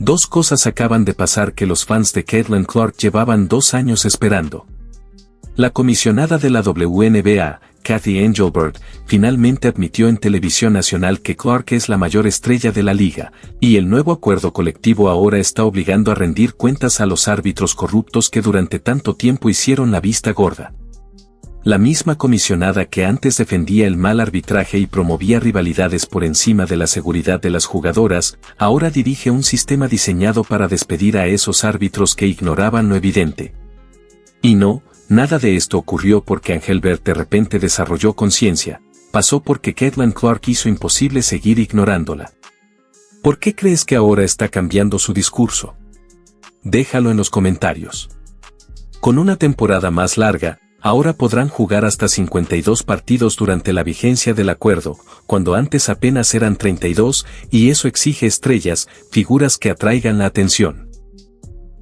Dos cosas acaban de pasar que los fans de Caitlin Clark llevaban 2 años esperando. La comisionada de la WNBA, Cathy Engelbert, finalmente admitió en televisión nacional que Clark es la mayor estrella de la liga, y el nuevo acuerdo colectivo ahora está obligando a rendir cuentas a los árbitros corruptos que durante tanto tiempo hicieron la vista gorda. La misma comisionada que antes defendía el mal arbitraje y promovía rivalidades por encima de la seguridad de las jugadoras, ahora dirige un sistema diseñado para despedir a esos árbitros que ignoraban lo evidente. Y no, nada de esto ocurrió porque Engelbert de repente desarrolló conciencia, pasó porque Caitlin Clark hizo imposible seguir ignorándola. ¿Por qué crees que ahora está cambiando su discurso? Déjalo en los comentarios. Con una temporada más larga, ahora podrán jugar hasta 52 partidos durante la vigencia del acuerdo, cuando antes apenas eran 32, y eso exige estrellas, figuras que atraigan la atención.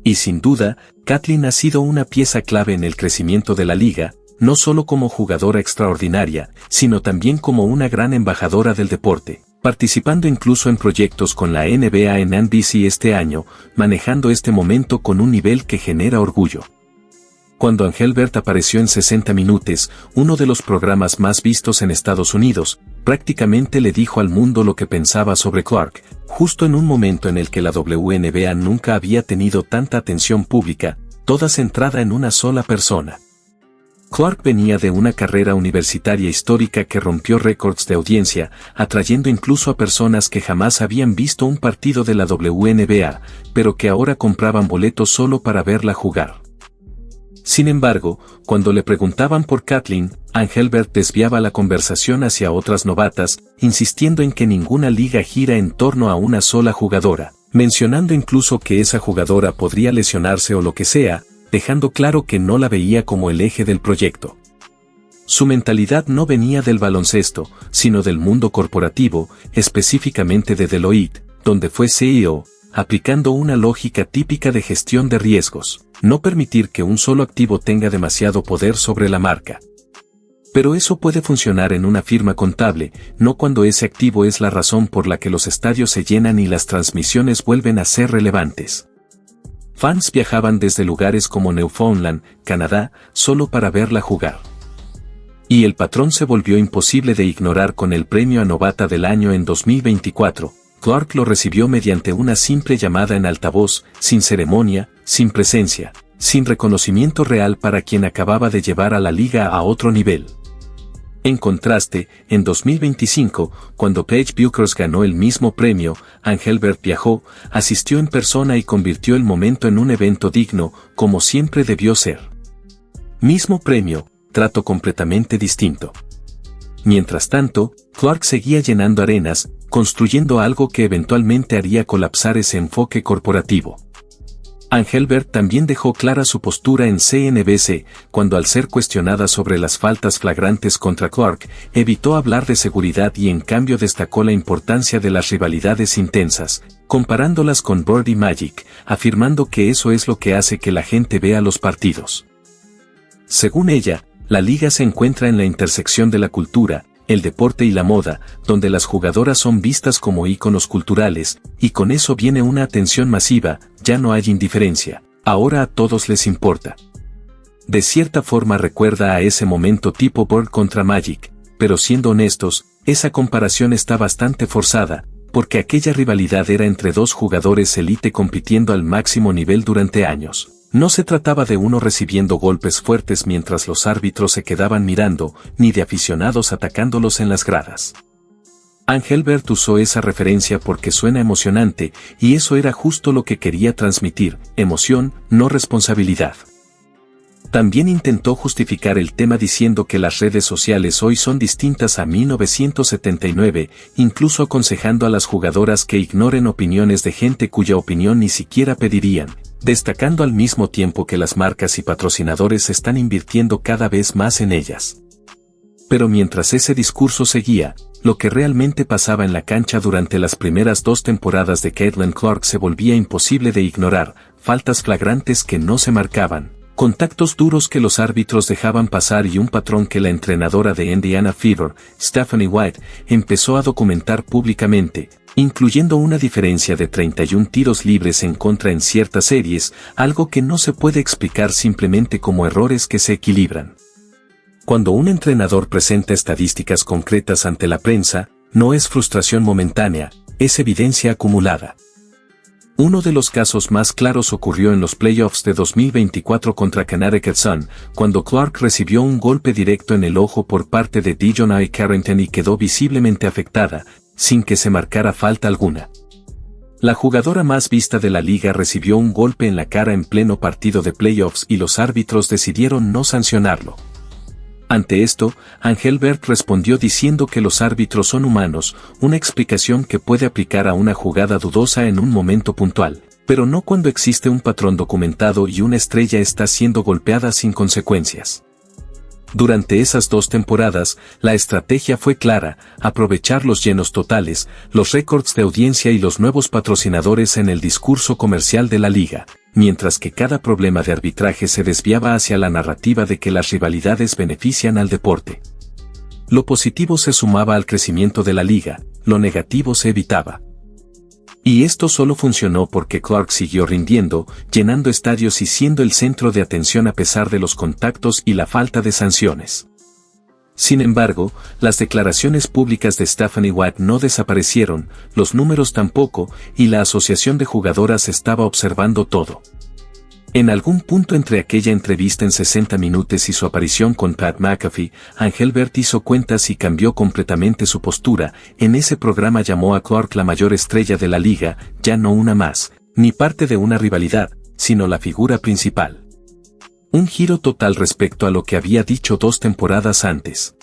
Y sin duda, Caitlin ha sido una pieza clave en el crecimiento de la liga, no solo como jugadora extraordinaria, sino también como una gran embajadora del deporte, participando incluso en proyectos con la NBA en NBC este año, manejando este momento con un nivel que genera orgullo. Cuando Engelbert apareció en 60 Minutos, uno de los programas más vistos en Estados Unidos, prácticamente le dijo al mundo lo que pensaba sobre Clark, justo en un momento en el que la WNBA nunca había tenido tanta atención pública, toda centrada en una sola persona. Clark venía de una carrera universitaria histórica que rompió récords de audiencia, atrayendo incluso a personas que jamás habían visto un partido de la WNBA, pero que ahora compraban boletos solo para verla jugar. Sin embargo, cuando le preguntaban por Caitlin, Engelbert desviaba la conversación hacia otras novatas, insistiendo en que ninguna liga gira en torno a una sola jugadora, mencionando incluso que esa jugadora podría lesionarse o lo que sea, dejando claro que no la veía como el eje del proyecto. Su mentalidad no venía del baloncesto, sino del mundo corporativo, específicamente de Deloitte, donde fue CEO, aplicando una lógica típica de gestión de riesgos, no permitir que un solo activo tenga demasiado poder sobre la marca. Pero eso puede funcionar en una firma contable, no cuando ese activo es la razón por la que los estadios se llenan y las transmisiones vuelven a ser relevantes. Fans viajaban desde lugares como Newfoundland, Canadá, solo para verla jugar. Y el patrón se volvió imposible de ignorar con el premio a novata del año en 2024. Clark lo recibió mediante una simple llamada en altavoz, sin ceremonia, sin presencia, sin reconocimiento real para quien acababa de llevar a la liga a otro nivel. En contraste, en 2025, cuando Paige Bueckers ganó el mismo premio, Engelbert viajó, asistió en persona y convirtió el momento en un evento digno, como siempre debió ser. Mismo premio, trato completamente distinto. Mientras tanto, Clark seguía llenando arenas, construyendo algo que eventualmente haría colapsar ese enfoque corporativo. Engelbert también dejó clara su postura en CNBC, cuando al ser cuestionada sobre las faltas flagrantes contra Clark, evitó hablar de seguridad y en cambio destacó la importancia de las rivalidades intensas, comparándolas con Bird y Magic, afirmando que eso es lo que hace que la gente vea los partidos. Según ella, la liga se encuentra en la intersección de la cultura, el deporte y la moda, donde las jugadoras son vistas como íconos culturales, y con eso viene una atención masiva, ya no hay indiferencia, ahora a todos les importa. De cierta forma recuerda a ese momento tipo Bird contra Magic, pero siendo honestos, esa comparación está bastante forzada, porque aquella rivalidad era entre dos jugadores elite compitiendo al máximo nivel durante años. No se trataba de uno recibiendo golpes fuertes mientras los árbitros se quedaban mirando, ni de aficionados atacándolos en las gradas. Engelbert usó esa referencia porque suena emocionante, y eso era justo lo que quería transmitir, emoción, no responsabilidad. También intentó justificar el tema diciendo que las redes sociales hoy son distintas a 1979, incluso aconsejando a las jugadoras que ignoren opiniones de gente cuya opinión ni siquiera pedirían, destacando al mismo tiempo que las marcas y patrocinadores están invirtiendo cada vez más en ellas. Pero mientras ese discurso seguía, lo que realmente pasaba en la cancha durante las primeras 2 temporadas de Caitlin Clark se volvía imposible de ignorar, faltas flagrantes que no se marcaban, contactos duros que los árbitros dejaban pasar y un patrón que la entrenadora de Indiana Fever, Stephanie White, empezó a documentar públicamente, incluyendo una diferencia de 31 tiros libres en contra en ciertas series, algo que no se puede explicar simplemente como errores que se equilibran. Cuando un entrenador presenta estadísticas concretas ante la prensa, no es frustración momentánea, es evidencia acumulada. Uno de los casos más claros ocurrió en los playoffs de 2024 contra Connecticut Sun, cuando Clark recibió un golpe directo en el ojo por parte de DeJounte Carrington y quedó visiblemente afectada, sin que se marcara falta alguna. La jugadora más vista de la liga recibió un golpe en la cara en pleno partido de playoffs y los árbitros decidieron no sancionarlo. Ante esto, Engelbert respondió diciendo que los árbitros son humanos, una explicación que puede aplicar a una jugada dudosa en un momento puntual, pero no cuando existe un patrón documentado y una estrella está siendo golpeada sin consecuencias. Durante esas 2 temporadas, la estrategia fue clara: aprovechar los llenos totales, los récords de audiencia y los nuevos patrocinadores en el discurso comercial de la liga, mientras que cada problema de arbitraje se desviaba hacia la narrativa de que las rivalidades benefician al deporte. Lo positivo se sumaba al crecimiento de la liga, lo negativo se evitaba. Y esto solo funcionó porque Clark siguió rindiendo, llenando estadios y siendo el centro de atención a pesar de los contactos y la falta de sanciones. Sin embargo, las declaraciones públicas de Stephanie White no desaparecieron, los números tampoco, y la asociación de jugadoras estaba observando todo. En algún punto entre aquella entrevista en 60 minutos y su aparición con Pat McAfee, Engelbert hizo cuentas y cambió completamente su postura. En ese programa llamó a Clark la mayor estrella de la liga, ya no una más, ni parte de una rivalidad, sino la figura principal. Un giro total respecto a lo que había dicho 2 temporadas antes.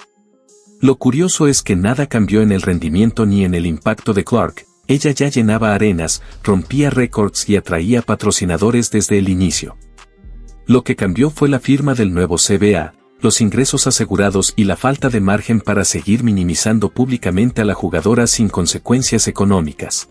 Lo curioso es que nada cambió en el rendimiento ni en el impacto de Clark. Ella ya llenaba arenas, rompía récords y atraía patrocinadores desde el inicio. Lo que cambió fue la firma del nuevo CBA, los ingresos asegurados y la falta de margen para seguir minimizando públicamente a la jugadora sin consecuencias económicas.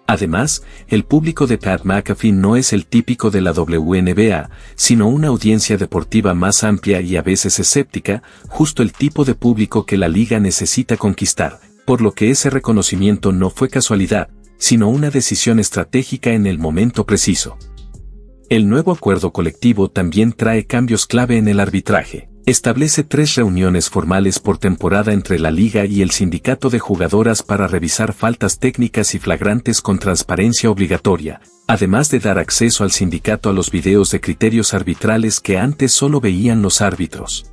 Además, el público de Pat McAfee no es el típico de la WNBA, sino una audiencia deportiva más amplia y a veces escéptica, justo el tipo de público que la liga necesita conquistar, por lo que ese reconocimiento no fue casualidad, sino una decisión estratégica en el momento preciso. El nuevo acuerdo colectivo también trae cambios clave en el arbitraje. Establece 3 reuniones formales por temporada entre la liga y el sindicato de jugadoras para revisar faltas técnicas y flagrantes con transparencia obligatoria, además de dar acceso al sindicato a los videos de criterios arbitrales que antes solo veían los árbitros.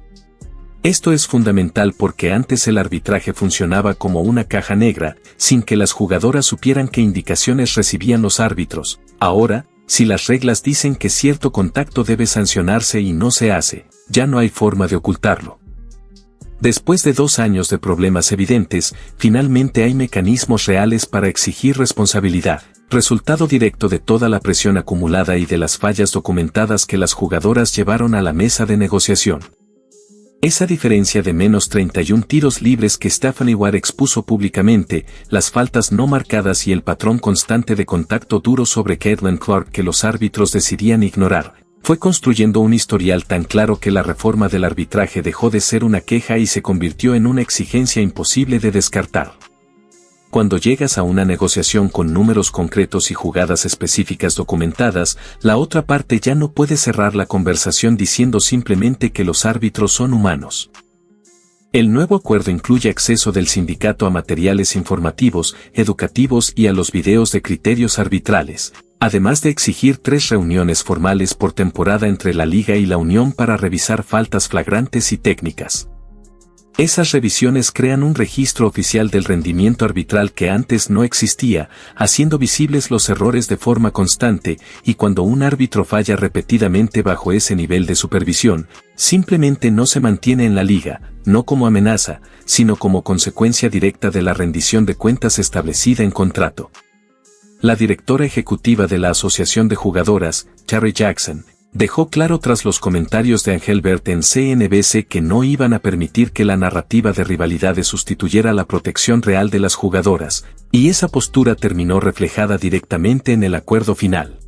Esto es fundamental porque antes el arbitraje funcionaba como una caja negra, sin que las jugadoras supieran qué indicaciones recibían los árbitros. Ahora, si las reglas dicen que cierto contacto debe sancionarse y no se hace, ya no hay forma de ocultarlo. Después de 2 años de problemas evidentes, finalmente hay mecanismos reales para exigir responsabilidad, resultado directo de toda la presión acumulada y de las fallas documentadas que las jugadoras llevaron a la mesa de negociación. Esa diferencia de menos 31 tiros libres que Stephanie White expuso públicamente, las faltas no marcadas y el patrón constante de contacto duro sobre Caitlin Clark que los árbitros decidían ignorar, fue construyendo un historial tan claro que la reforma del arbitraje dejó de ser una queja y se convirtió en una exigencia imposible de descartar. Cuando llegas a una negociación con números concretos y jugadas específicas documentadas, la otra parte ya no puede cerrar la conversación diciendo simplemente que los árbitros son humanos. El nuevo acuerdo incluye acceso del sindicato a materiales informativos, educativos y a los videos de criterios arbitrales, además de exigir 3 reuniones formales por temporada entre la liga y la unión para revisar faltas flagrantes y técnicas. Esas revisiones crean un registro oficial del rendimiento arbitral que antes no existía, haciendo visibles los errores de forma constante, y cuando un árbitro falla repetidamente bajo ese nivel de supervisión, simplemente no se mantiene en la liga, no como amenaza, sino como consecuencia directa de la rendición de cuentas establecida en contrato. La directora ejecutiva de la Asociación de Jugadoras, Terry Jackson, dejó claro tras los comentarios de Engelbert en CNBC que no iban a permitir que la narrativa de rivalidades sustituyera la protección real de las jugadoras, y esa postura terminó reflejada directamente en el acuerdo final.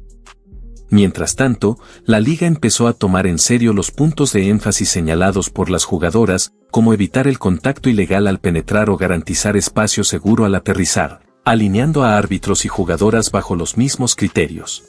Mientras tanto, la liga empezó a tomar en serio los puntos de énfasis señalados por las jugadoras, como evitar el contacto ilegal al penetrar o garantizar espacio seguro al aterrizar, alineando a árbitros y jugadoras bajo los mismos criterios.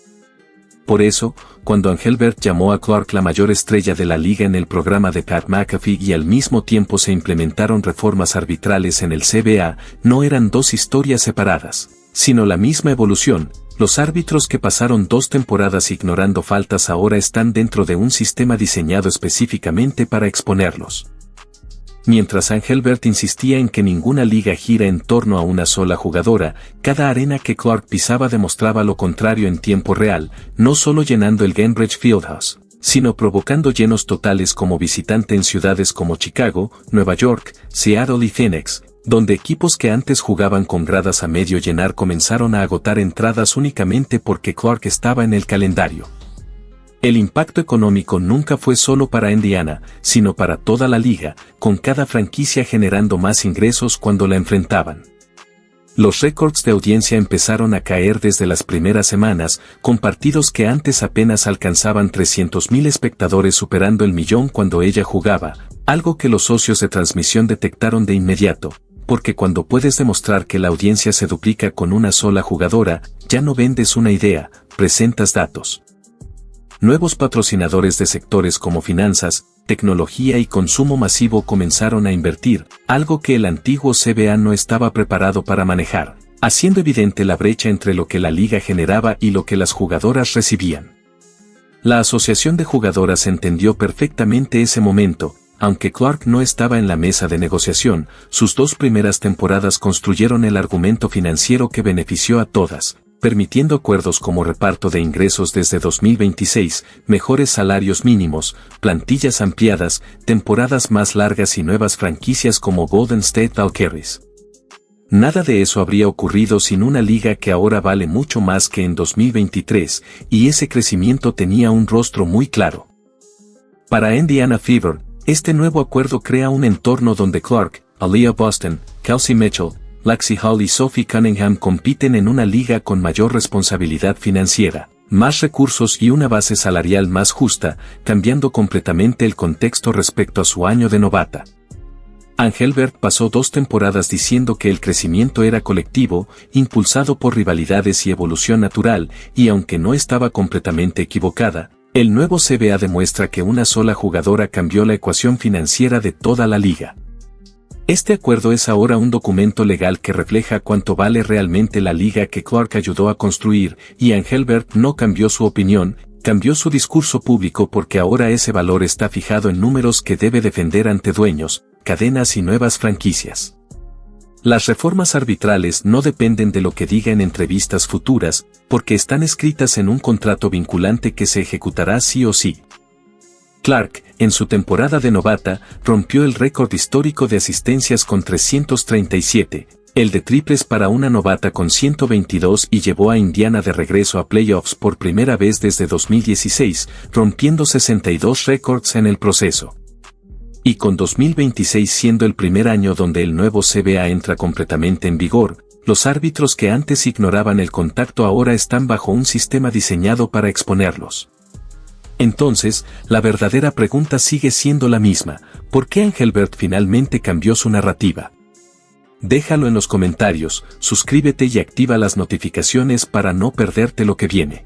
Por eso, cuando Engelbert llamó a Clark la mayor estrella de la liga en el programa de Pat McAfee y al mismo tiempo se implementaron reformas arbitrales en el CBA, no eran dos historias separadas, sino la misma evolución. Los árbitros que pasaron 2 temporadas ignorando faltas ahora están dentro de un sistema diseñado específicamente para exponerlos. Mientras Engelbert insistía en que ninguna liga gira en torno a una sola jugadora, cada arena que Clark pisaba demostraba lo contrario en tiempo real, no solo llenando el Gainbridge Fieldhouse, sino provocando llenos totales como visitante en ciudades como Chicago, Nueva York, Seattle y Phoenix, donde equipos que antes jugaban con gradas a medio llenar comenzaron a agotar entradas únicamente porque Clark estaba en el calendario. El impacto económico nunca fue solo para Indiana, sino para toda la liga, con cada franquicia generando más ingresos cuando la enfrentaban. Los récords de audiencia empezaron a caer desde las primeras semanas, con partidos que antes apenas alcanzaban 300,000 espectadores superando el millón cuando ella jugaba, algo que los socios de transmisión detectaron de inmediato, porque cuando puedes demostrar que la audiencia se duplica con una sola jugadora, ya no vendes una idea, presentas datos. Nuevos patrocinadores de sectores como finanzas, tecnología y consumo masivo comenzaron a invertir, algo que el antiguo CBA no estaba preparado para manejar, haciendo evidente la brecha entre lo que la liga generaba y lo que las jugadoras recibían. La Asociación de Jugadoras entendió perfectamente ese momento, aunque Clark no estaba en la mesa de negociación, sus 2 primeras temporadas construyeron el argumento financiero que benefició a todas, permitiendo acuerdos como reparto de ingresos desde 2026, mejores salarios mínimos, plantillas ampliadas, temporadas más largas y nuevas franquicias como Golden State Valkyries. Nada de eso habría ocurrido sin una liga que ahora vale mucho más que en 2023, y ese crecimiento tenía un rostro muy claro. Para Indiana Fever, este nuevo acuerdo crea un entorno donde Clark, Aaliyah Boston, Kelsey Mitchell, Lexie Hull y Sophie Cunningham compiten en una liga con mayor responsabilidad financiera, más recursos y una base salarial más justa, cambiando completamente el contexto respecto a su año de novata. Engelbert pasó 2 temporadas diciendo que el crecimiento era colectivo, impulsado por rivalidades y evolución natural, y aunque no estaba completamente equivocada, el nuevo CBA demuestra que una sola jugadora cambió la ecuación financiera de toda la liga. Este acuerdo es ahora un documento legal que refleja cuánto vale realmente la liga que Clark ayudó a construir, y Engelbert no cambió su opinión, cambió su discurso público porque ahora ese valor está fijado en números que debe defender ante dueños, cadenas y nuevas franquicias. Las reformas arbitrales no dependen de lo que diga en entrevistas futuras, porque están escritas en un contrato vinculante que se ejecutará sí o sí. Clark, en su temporada de novata, rompió el récord histórico de asistencias con 337, el de triples para una novata con 122 y llevó a Indiana de regreso a playoffs por primera vez desde 2016, rompiendo 62 récords en el proceso. Y con 2026 siendo el primer año donde el nuevo CBA entra completamente en vigor, los árbitros que antes ignoraban el contacto ahora están bajo un sistema diseñado para exponerlos. Entonces, la verdadera pregunta sigue siendo la misma: ¿por qué Engelbert finalmente cambió su narrativa? Déjalo en los comentarios, suscríbete y activa las notificaciones para no perderte lo que viene.